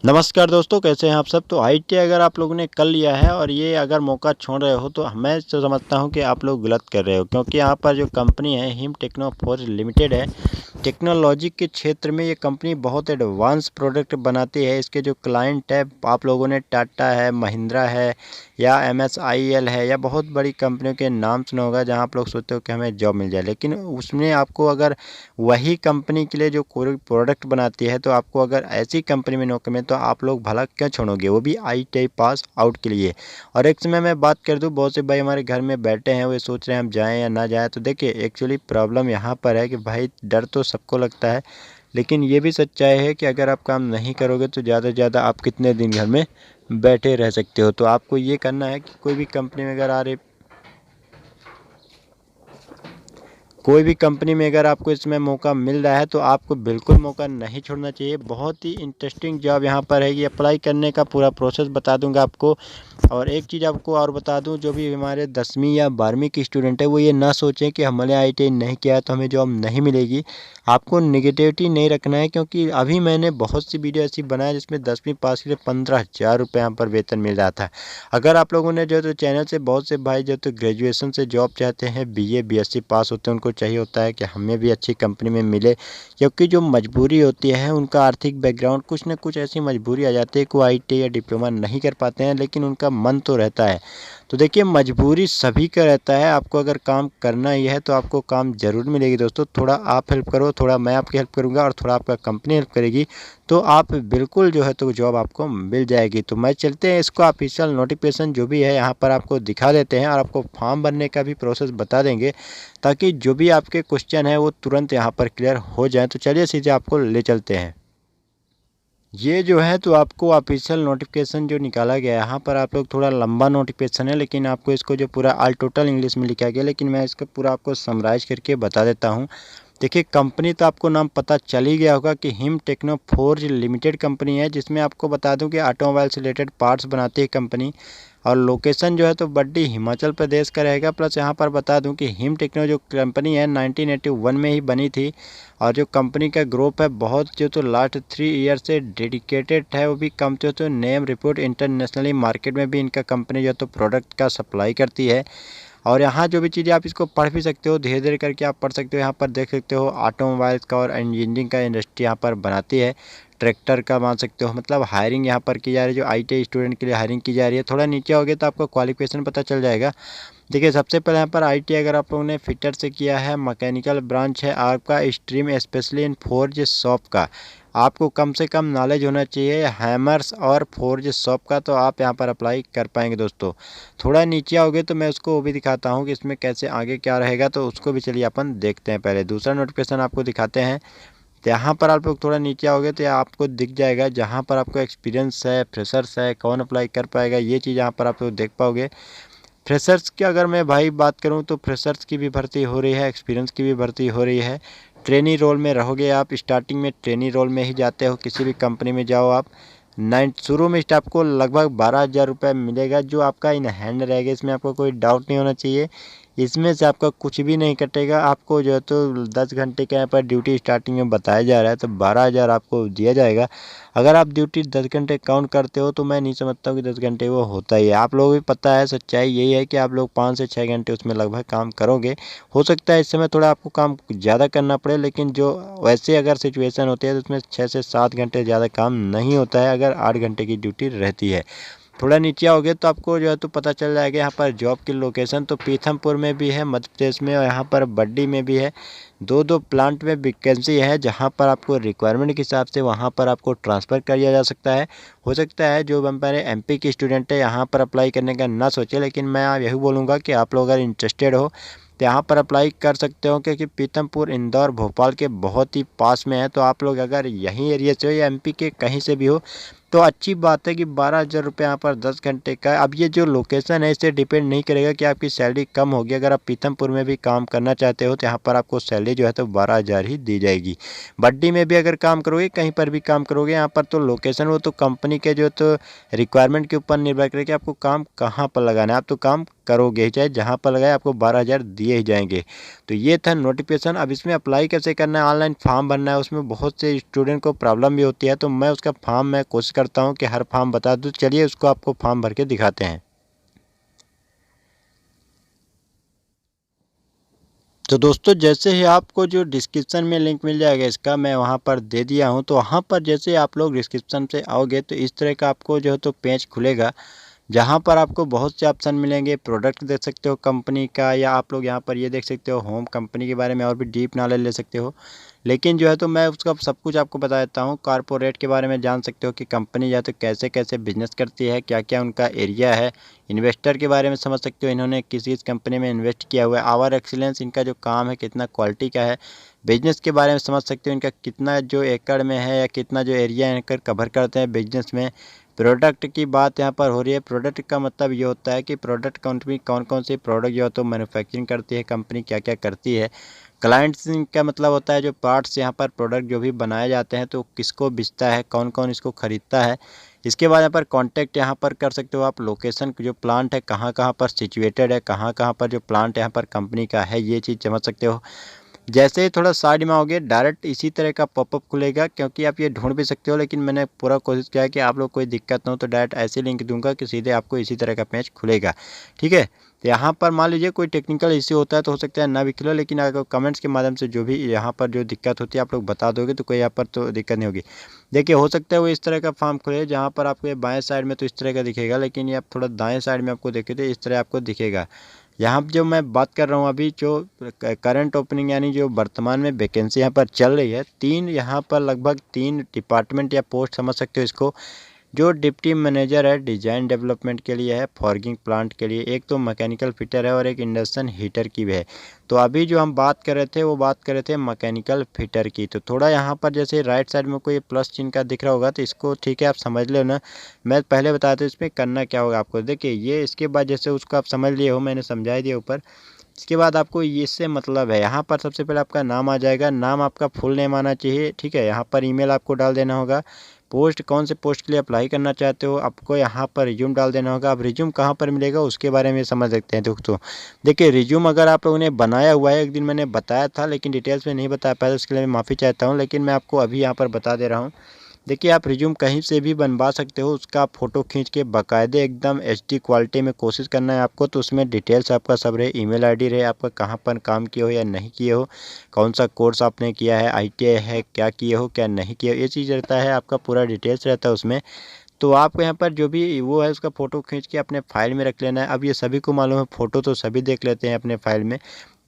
नमस्कार दोस्तों, कैसे हैं आप सब। तो आईटी अगर आप लोगों ने कर लिया है और ये अगर मौका छोड़ रहे हो तो मैं तो समझता हूं कि आप लोग गलत कर रहे हो, क्योंकि यहाँ पर जो कंपनी है हिम टेक्नो फोर्ज लिमिटेड है। टेक्नोलॉजी के क्षेत्र में ये कंपनी बहुत एडवांस प्रोडक्ट बनाती है। इसके जो क्लाइंट है आप लोगों ने टाटा है, महिंद्रा है या एमएसआईएल है या बहुत बड़ी कंपनियों के नाम सुना होगा, जहाँ आप लोग सोचते हो कि हमें जॉब मिल जाए। लेकिन उसमें आपको अगर वही कंपनी के लिए जो कोई प्रोडक्ट बनाती है तो आपको अगर ऐसी कंपनी में नौकरी में, तो आप लोग भला क्यों छोड़ोगे, वो भी आईटीआई पास आउट के लिए। और एक समय मैं बात कर दूं, बहुत से भाई हमारे घर में बैठे हैं, वे सोच रहे हैं हम जाएं या ना जाएं। तो देखिए एक्चुअली प्रॉब्लम यहाँ पर है कि भाई डर तो सबको लगता है, लेकिन ये भी सच्चाई है कि अगर आप काम नहीं करोगे तो ज़्यादा से ज़्यादा आप कितने दिन घर में बैठे रह सकते हो। तो आपको ये करना है कि कोई भी कंपनी में अगर कोई भी कंपनी में अगर आपको इसमें मौका मिल रहा है तो आपको बिल्कुल मौका नहीं छोड़ना चाहिए। बहुत ही इंटरेस्टिंग जॉब यहाँ पर है। ये अप्लाई करने का पूरा प्रोसेस बता दूंगा आपको। और एक चीज़ आपको और बता दूं, जो भी हमारे 10वीं या 12वीं की स्टूडेंट है वो ये ना सोचें कि हमने आईटीआई नहीं किया तो हमें जॉब नहीं मिलेगी। आपको निगेटिविटी नहीं रखना है, क्योंकि अभी मैंने बहुत सी वीडियो ऐसी बनाई जिसमें 10वीं पास के लिए 15,000 रुपये यहाँ पर वेतन मिल रहा था। अगर आप लोगों ने जो तो चैनल से बहुत से भाई जो तो ग्रेजुएशन से जॉब चाहते हैं, बीए बीएससी पास होते हैं, उनको चाहिए होता है कि हमें भी अच्छी कंपनी में मिले, क्योंकि जो मजबूरी होती है उनका आर्थिक बैकग्राउंड कुछ न कुछ ऐसी मजबूरी आ जाती है कि वो आईटीआई या डिप्लोमा नहीं कर पाते हैं, लेकिन उनका मन तो रहता है। तो देखिए मजबूरी सभी का रहता है। आपको अगर काम करना ही है तो आपको काम ज़रूर मिलेगी दोस्तों। थोड़ा आप हेल्प करो, थोड़ा मैं आपकी हेल्प करूँगा और थोड़ा आपका कंपनी हेल्प करेगी, तो आप बिल्कुल जो है तो जॉब आपको मिल जाएगी। तो मैं चलते हैं इसको ऑफिशियल नोटिफिकेशन जो भी है यहाँ पर आपको दिखा देते हैं, और आपको फॉर्म भरने का भी प्रोसेस बता देंगे, ताकि जो भी आपके क्वेश्चन है वो तुरंत यहाँ पर क्लियर हो जाए। तो चलिए सीधे आपको ले चलते हैं। ये जो है तो आपको ऑफिशियल नोटिफिकेशन जो निकाला गया है, यहाँ पर आप लोग थोड़ा लंबा नोटिफिकेशन है, लेकिन आपको इसको जो पूरा ऑल टोटल इंग्लिश में लिखा गया, लेकिन मैं इसका पूरा आपको समराइज करके बता देता हूँ। देखिए कंपनी तो आपको नाम पता चल ही गया होगा कि Him Techno Forge Limited company है, जिसमें आपको बता दूं कि ऑटोमोबाइल से रिलेटेड पार्ट्स बनाती है कंपनी। और लोकेशन जो है तो बड्डी हिमाचल प्रदेश का रहेगा। प्लस यहाँ पर बता दूं कि हिम टेक्नो जो कंपनी है 1981 में ही बनी थी। और जो कंपनी का ग्रोथ है बहुत जो तो लास्ट 3 ईयर से डेडिकेटेड है, वो भी कम तो नेम रिपोर्ट इंटरनेशनली मार्केट में भी इनका कंपनी जो तो प्रोडक्ट का सप्लाई करती है। और यहाँ जो भी चीज़ें आप इसको पढ़ भी सकते हो, धीरे धीरे करके आप पढ़ सकते हो। यहाँ पर देख सकते हो ऑटोमोबाइल्स का और इंजीनियरिंग का इंडस्ट्री यहाँ पर बनाती है। ट्रैक्टर का मान सकते हो, मतलब हायरिंग यहाँ पर की जा रही है, जो आईटीआई स्टूडेंट के लिए हायरिंग की जा रही है। थोड़ा नीचे आओगे तो आपको क्वालिफिकेशन पता चल जाएगा। देखिए सबसे पहले यहाँ पर आईटीआई अगर आप लोगों ने फिटर से किया है, मैकेनिकल ब्रांच है आपका stream, specially in forge shop का, आपको कम से कम नॉलेज होना चाहिए हैमर्स और फोर्ज शॉप का, तो आप यहाँ पर अप्लाई कर पाएंगे दोस्तों। थोड़ा नीचे आओगे तो मैं उसको वो भी दिखाता हूँ कि इसमें कैसे आगे क्या रहेगा, तो उसको भी चलिए अपन देखते हैं। पहले दूसरा नोटिफिकेशन आपको दिखाते हैं। तो यहाँ पर आप लोग थोड़ा नीचे आओगे तो आपको दिख जाएगा, जहाँ पर आपको एक्सपीरियंस है, फ्रेशर्स है, कौन अप्लाई कर पाएगा, ये चीज़ यहाँ पर आप लोग देख पाओगे। फ्रेशर्स की अगर मैं भाई बात करूं तो फ्रेशर्स की भी भर्ती हो रही है, एक्सपीरियंस की भी भर्ती हो रही है। ट्रेनी रोल में रहोगे आप, स्टार्टिंग में ट्रेनी रोल में ही जाते हो, किसी भी कंपनी में जाओ आप। शुरू में स्टाफ को लगभग 12,000 रुपये मिलेगा, जो आपका इन हैंड रहेगा। इसमें आपको कोई डाउट नहीं होना चाहिए, इसमें से आपका कुछ भी नहीं कटेगा। आपको जो है तो 10 घंटे का यहाँ पर ड्यूटी स्टार्टिंग में बताया जा रहा है, तो 12,000 आपको दिया जाएगा। अगर आप ड्यूटी 10 घंटे काउंट करते हो तो मैं नहीं समझता हूँ कि 10 घंटे वो होता ही है। आप लोगों को भी पता है, सच्चाई यही है कि आप लोग 5 से 6 घंटे उसमें लगभग काम करोगे। हो सकता है इस समय थोड़ा आपको काम ज़्यादा करना पड़े, लेकिन जो वैसे अगर सिचुएशन होती है तो उसमें 6 से 7 घंटे ज़्यादा काम नहीं होता है, अगर 8 घंटे की ड्यूटी रहती है। थोड़ा नीचे आओगे तो आपको जो है तो पता चल जाएगा यहाँ पर जॉब की लोकेशन तो पीथमपुर में भी है मध्य प्रदेश में, और यहाँ पर बड्डी में भी है। दो दो प्लांट में वैकेंसी है, जहाँ पर आपको रिक्वायरमेंट के हिसाब से वहाँ पर आपको ट्रांसफ़र कर दिया जा सकता है। हो सकता है जो हमारे एमपी की स्टूडेंट है यहाँ पर अप्लाई करने का ना सोचे, लेकिन मैं यही बोलूँगा कि आप लोग अगर इंटरेस्टेड हो तो यहाँ पर अप्लाई कर सकते हो, क्योंकि पीथमपुर इंदौर भोपाल के बहुत ही पास में है। तो आप लोग अगर यहीं एरिया से हो या एमपी के कहीं से भी हो तो अच्छी बात है कि 12,000 रुपये यहाँ पर 10 घंटे का। अब ये जो लोकेशन है इससे डिपेंड नहीं करेगा कि आपकी सैलरी कम होगी। अगर आप पीथमपुर में भी काम करना चाहते हो तो यहाँ पर आपको सैलरी जो है तो 12,000 ही दी जाएगी। बड्डी में भी अगर काम करोगे, कहीं पर भी काम करोगे, यहाँ पर तो लोकेशन वो तो कंपनी के जो तो रिक्वायरमेंट के ऊपर निर्भर करेगा कि आपको काम कहाँ पर लगाना है। आप तो काम करोगे ही, चाहे जहाँ पर लगाए आपको 12,000 दिए ही जाएंगे। तो ये था नोटिफिकेशन। अब इसमें अप्लाई कैसे करना है, ऑनलाइन फॉर्म भरना है। उसमें बहुत से स्टूडेंट को प्रॉब्लम भी होती है, तो मैं उसका फॉर्म मैं कोशिश करता हूँ कि हर फॉर्म बता दूँ। चलिए उसको आपको फॉर्म भर के दिखाते हैं। तो दोस्तों जैसे ही आपको जो डिस्क्रिप्शन में लिंक मिल जाएगा इसका, मैं वहाँ पर दे दिया हूँ। तो वहाँ पर जैसे आप लोग डिस्क्रिप्शन से आओगे तो इस तरह का आपको जो है तो पेज खुलेगा, जहाँ पर आपको बहुत से ऑप्शन मिलेंगे। प्रोडक्ट देख सकते हो कंपनी का, या आप लोग यहाँ पर ये देख सकते हो होम, कंपनी के बारे में और भी डीप नॉलेज ले सकते हो। लेकिन जो है तो मैं उसका सब कुछ आपको बता देता हूँ। कॉर्पोरेट के बारे में जान सकते हो कि कंपनी या तो कैसे कैसे बिजनेस करती है, क्या क्या उनका एरिया है। इन्वेस्टर के बारे में समझ सकते हो, इन्होंने किसी इस कंपनी में इन्वेस्ट किया हुआ है। आवर एक्सीलेंस, इनका जो काम है कितना क्वालिटी का है। बिजनेस के बारे में समझ सकते हो, इनका कितना जो एकड़ में है या कितना जो एरिया इनका कवर करते हैं बिजनेस में। प्रोडक्ट की बात यहाँ पर हो रही है। प्रोडक्ट का मतलब ये होता है कि प्रोडक्ट कंपनी कौन कौन सी प्रोडक्ट जो है तो मैन्युफैक्चरिंग करती है, कंपनी क्या क्या करती है। क्लाइंट्स का मतलब होता है जो पार्ट्स यहाँ पर प्रोडक्ट जो भी बनाए जाते हैं तो किसको बेचता है, कौन कौन इसको खरीदता है। इसके बाद यहाँ पर कॉन्टैक्ट यहाँ पर कर सकते हो आप। लोकेशन जो प्लांट है कहाँ कहाँ पर सिचुएटेड है, कहाँ कहाँ पर जो प्लांट यहाँ पर कंपनी का है, ये चीज़ समझ सकते हो। जैसे ही थोड़ा साइड में आओगे डायरेक्ट इसी तरह का पॉपअप खुलेगा, क्योंकि आप ये ढूंढ भी सकते हो, लेकिन मैंने पूरा कोशिश किया है कि आप लोग कोई दिक्कत ना हो, तो डायरेक्ट ऐसे लिंक दूंगा कि सीधे आपको इसी तरह का पेज खुलेगा। ठीक है, तो यहाँ पर मान लीजिए कोई टेक्निकल इश्यू होता है तो हो सकता है ना भी खुले, लेकिन अगर कमेंट्स के माध्यम से जो भी यहाँ पर जो दिक्कत होती है आप लोग बता दोगे तो कोई यहाँ पर तो दिक्कत नहीं होगी। देखिए हो सकता है वो इस तरह का फॉर्म खुले, जहाँ पर आपको बाएं साइड में तो इस तरह का दिखेगा, लेकिन ये आप थोड़ा दाएं साइड में आपको देखे तो इस तरह आपको दिखेगा। यहाँ जो मैं बात कर रहा हूँ अभी जो करंट ओपनिंग यानी जो वर्तमान में वैकेंसी यहाँ पर चल रही है, तीन यहाँ पर लगभग 3 डिपार्टमेंट या पोस्ट समझ सकते हो इसको। जो डिप्टी मैनेजर है डिज़ाइन डेवलपमेंट के लिए है, फॉर्गिंग प्लांट के लिए, एक तो मैकेनिकल फिटर है और एक इंडक्शन हीटर की भी है। तो अभी जो हम बात कर रहे थे वो बात कर रहे थे मैकेनिकल फिटर की। तो थोड़ा यहाँ पर जैसे राइट साइड में कोई प्लस चिन्ह का दिख रहा होगा तो इसको ठीक है आप समझ लो ना। मैं पहले बताया था इसमें करना क्या होगा आपको। देखिए ये इसके बाद जैसे उसको आप समझ लिए हो, मैंने समझा दिया ऊपर। इसके बाद आपको इससे मतलब है यहाँ पर सबसे पहले आपका नाम आ जाएगा। नाम आपका फुल नेम आना चाहिए। ठीक है, यहाँ पर ईमेल आपको डाल देना होगा। पोस्ट कौन से पोस्ट के लिए अप्लाई करना चाहते हो आपको यहाँ पर रिज्यूम डाल देना होगा। अब रिज्यूम कहाँ पर मिलेगा उसके बारे में समझ सकते हैं दोस्तों। देखिए रिज्यूम अगर आप लोगों ने बनाया हुआ है, एक दिन मैंने बताया था लेकिन डिटेल्स में नहीं बता पाया, उसके लिए मैं माफ़ी चाहता हूँ, लेकिन मैं आपको अभी यहाँ पर बता दे रहा हूँ। देखिए आप रिज्यूम कहीं से भी बनवा सकते हो, उसका फ़ोटो खींच के बाकायदे एकदम एचडी क्वालिटी में कोशिश करना है आपको। तो उसमें डिटेल्स आपका सब रहे, ईमेल आईडी रहे, आपका कहाँ पर काम किए हो या नहीं किए हो, कौन सा कोर्स आपने किया है, आईटीआई है, क्या किए हो क्या नहीं किए हो, ये चीज़ रहता है आपका, पूरा डिटेल्स रहता है उसमें। तो आपको यहाँ पर जो भी वो है उसका फ़ोटो खींच के अपने फाइल में रख लेना है। अब ये सभी को मालूम है, फ़ोटो तो सभी देख लेते हैं अपने फाइल में।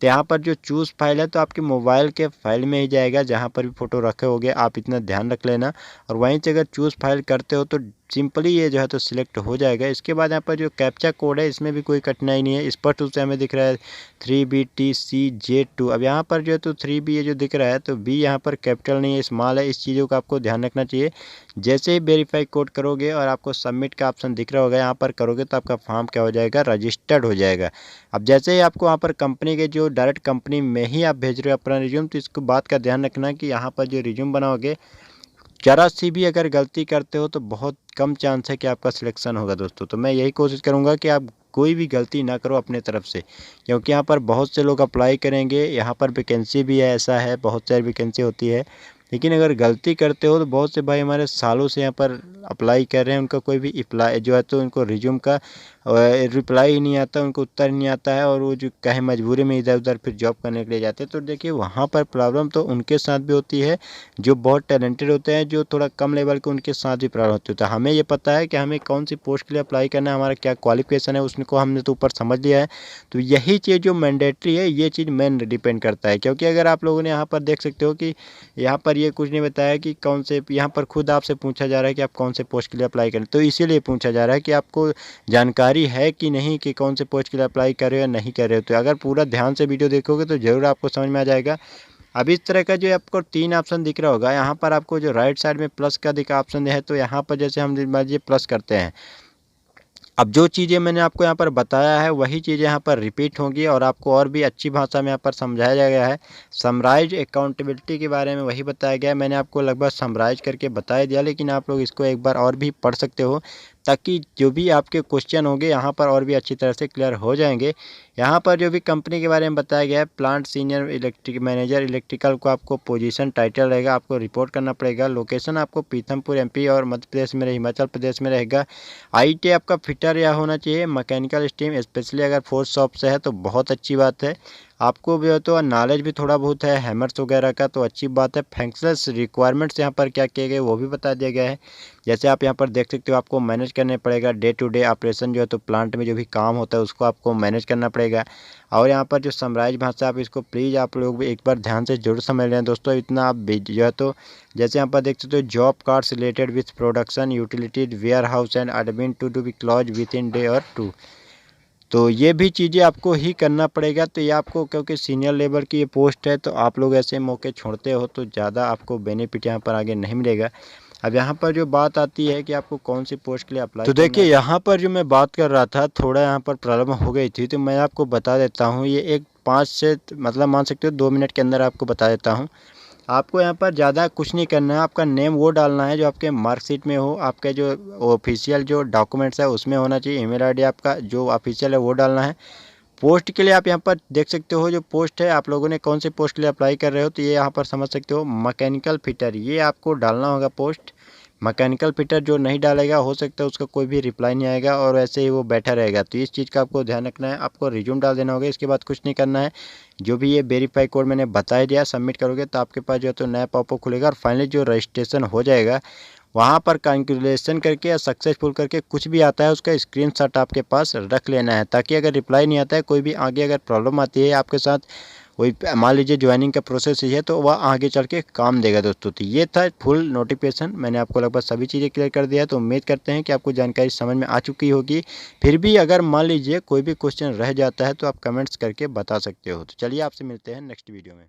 तो यहाँ पर जो चूज़ फाइल है तो आपके मोबाइल के फाइल में ही जाएगा, जहाँ पर भी फ़ोटो रखे होगे आप इतना ध्यान रख लेना। और वहीं से अगर चूज़ फाइल करते हो तो सिंपली ये जो है तो सिलेक्ट हो जाएगा। इसके बाद यहाँ पर जो कैप्चा कोड है इसमें भी कोई कठिनाई नहीं है, स्पष्ट रूप से हमें दिख रहा है 3BTCJ2। अब यहाँ पर जो है तो 3B ये जो दिख रहा है तो B यहाँ पर कैपिटल नहीं है, स्मॉल है। इस चीज़ों का आपको ध्यान रखना चाहिए। जैसे ही वेरीफाई कोड करोगे और आपको सबमिट का ऑप्शन दिख रहा होगा, यहाँ पर करोगे तो आपका फॉर्म क्या हो जाएगा, रजिस्टर्ड हो जाएगा। अब जैसे ही आपको वहाँ पर कंपनी के जो डायरेक्ट कंपनी में ही आप भेज रहे हो अपना रिज्यूम, तो इसको बात का ध्यान रखना कि यहाँ पर जो रिज्यूम बनाओगे ज़रा सी भी अगर गलती करते हो तो बहुत कम चांस है कि आपका सिलेक्शन होगा दोस्तों। तो मैं यही कोशिश करूँगा कि आप कोई भी गलती ना करो अपने तरफ से, क्योंकि यहाँ पर बहुत से लोग अप्लाई करेंगे। यहाँ पर वैकेंसी भी है, ऐसा है बहुत सारी वैकेंसी होती है, लेकिन अगर गलती करते हो तो बहुत से भाई हमारे सालों से यहाँ पर अप्लाई कर रहे हैं, उनका कोई भी अप्लाई जो है तो उनको रिज्यूम का रिप्लाई ही नहीं आता, उनको उत्तर नहीं आता है, और वो जो कहीं मजबूरी में इधर उधर फिर जॉब करने के लिए जाते हैं। तो देखिए वहाँ पर प्रॉब्लम तो उनके साथ भी होती है जो बहुत टैलेंटेड होते हैं, जो थोड़ा कम लेवल के उनके साथ भी प्रॉब्लम होती है। तो हमें ये पता है कि हमें कौन सी पोस्ट के लिए अप्लाई करना है, हमारा क्या क्वालिफिकेशन है, उसको हमने तो ऊपर समझ लिया है। तो यही चीज़ जो मैंडेटरी है, ये चीज़ मेन डिपेंड करता है। क्योंकि अगर आप लोगों ने यहाँ पर देख सकते हो कि यहाँ पर ये कुछ नहीं बताया कि कौन से, यहाँ पर खुद आपसे पूछा जा रहा है कि आप कौन से पोस्ट के लिए अप्लाई करें। तो इसीलिए पूछा जा रहा है कि आपको जानकारी है कि नहीं कि कौन से पोस्ट के लिए अप्लाई कर रहे हो या नहीं कर रहे हो। तो अगर पूरा ध्यान से वीडियो देखोगे तो ज़रूर आपको समझ में आ जाएगा। अब इस तरह का जो आपको 3 ऑप्शन दिख रहा होगा, यहाँ पर आपको जो राइट साइड में प्लस का दिखा ऑप्शन है, तो यहाँ पर जैसे हम मान लीजिए प्लस करते हैं। अब जो चीज़ें मैंने आपको यहाँ पर बताया है वही चीज़ें यहाँ पर रिपीट होंगी और आपको और भी अच्छी भाषा में यहाँ पर समझाया गया है। समराइज अकाउंटेबिलिटी के बारे में वही बताया गया है, मैंने आपको लगभग समराइज करके बता दिया, लेकिन आप लोग इसको एक बार और भी पढ़ सकते हो ताकि जो भी आपके क्वेश्चन होंगे यहाँ पर और भी अच्छी तरह से क्लियर हो जाएंगे। यहाँ पर जो भी कंपनी के बारे में बताया गया है, plant senior electric manager electrical को आपको पोजीशन टाइटल रहेगा, आपको रिपोर्ट करना पड़ेगा। लोकेशन आपको पीथमपुर एमपी और मध्य प्रदेश में, हिमाचल प्रदेश में रहेगा। आईटी आपका फिटर या होना चाहिए, मैकेनिकल स्ट्रीम, स्पेशली अगर फोर्स शॉप से है तो बहुत अच्छी बात है। आपको भी हो तो नॉलेज भी थोड़ा बहुत है हैमर्स वगैरह का, तो अच्छी बात है। फंक्शनल्स रिक्वायरमेंट्स यहाँ पर क्या किए गए वो भी बता दिया गया है। जैसे आप यहाँ पर देख सकते हो, आपको मैनेज करने पड़ेगा डे टू डे ऑपरेशन जो है, तो प्लांट में जो भी काम होता है उसको आपको मैनेज करना पड़ेगा। और यहाँ पर जो समराइज भाषा, आप इसको प्लीज़ आप लोग भी एक बार ध्यान से जरूर समझ लें दोस्तों, इतना आप जो है तो जैसे यहाँ पर देख सकते हो, job cards related with production utilities warehouse and admin to be close within day और 2। तो ये भी चीज़ें आपको ही करना पड़ेगा। तो ये आपको, क्योंकि सीनियर लेवल की ये पोस्ट है, तो आप लोग ऐसे मौके छोड़ते हो तो ज़्यादा आपको बेनिफिट यहाँ पर आगे नहीं मिलेगा। अब यहाँ पर जो बात आती है कि आपको कौन सी पोस्ट के लिए अप्लाई, तो देखिए यहाँ पर जो मैं बात कर रहा था, थोड़ा यहाँ पर प्रॉब्लम हो गई थी, तो मैं आपको बता देता हूँ। ये एक 5 से मतलब मान सकते हो 2 मिनट के अंदर आपको बता देता हूँ। आपको यहाँ पर ज़्यादा कुछ नहीं करना है, आपका नेम वो डालना है जो आपके मार्कशीट में हो, आपके जो ऑफिशियल जो डॉक्यूमेंट्स है उसमें होना चाहिए। ईमेल आईडी आपका जो ऑफिशियल है वो डालना है। पोस्ट के लिए आप यहाँ पर देख सकते हो, जो पोस्ट है आप लोगों ने कौन से पोस्ट के लिए अप्लाई कर रहे हो, तो ये यहाँ पर समझ सकते हो, मैकेनिकल फिटर, ये आपको डालना होगा पोस्ट। मैकेनिकल फिटर जो नहीं डालेगा, हो सकता है उसका कोई भी रिप्लाई नहीं आएगा और ऐसे ही वो बैठा रहेगा। तो इस चीज़ का आपको ध्यान रखना है। आपको रिज्यूम डाल देना होगा, इसके बाद कुछ नहीं करना है। जो भी ये वेरीफाई कोड मैंने बता दिया, सबमिट करोगे तो आपके पास जो है तो नया पॉपअप खुलेगा और फाइनली जो रजिस्ट्रेशन हो जाएगा, वहाँ पर कैलकुलेशन करके या सक्सेसफुल करके कुछ भी आता है उसका स्क्रीनशॉट आपके पास रख लेना है, ताकि अगर रिप्लाई नहीं आता है, कोई भी आगे अगर प्रॉब्लम आती है आपके साथ, वही मान लीजिए ज्वाइनिंग का प्रोसेस ही है, तो वह आगे चल के काम देगा दोस्तों। तो ये था फुल नोटिफिकेशन, मैंने आपको लगभग सभी चीज़ें क्लियर कर दिया है। तो उम्मीद करते हैं कि आपको जानकारी समझ में आ चुकी होगी। फिर भी अगर मान लीजिए कोई भी क्वेश्चन रह जाता है तो आप कमेंट्स करके बता सकते हो। तो चलिए आपसे मिलते हैं नेक्स्ट वीडियो में।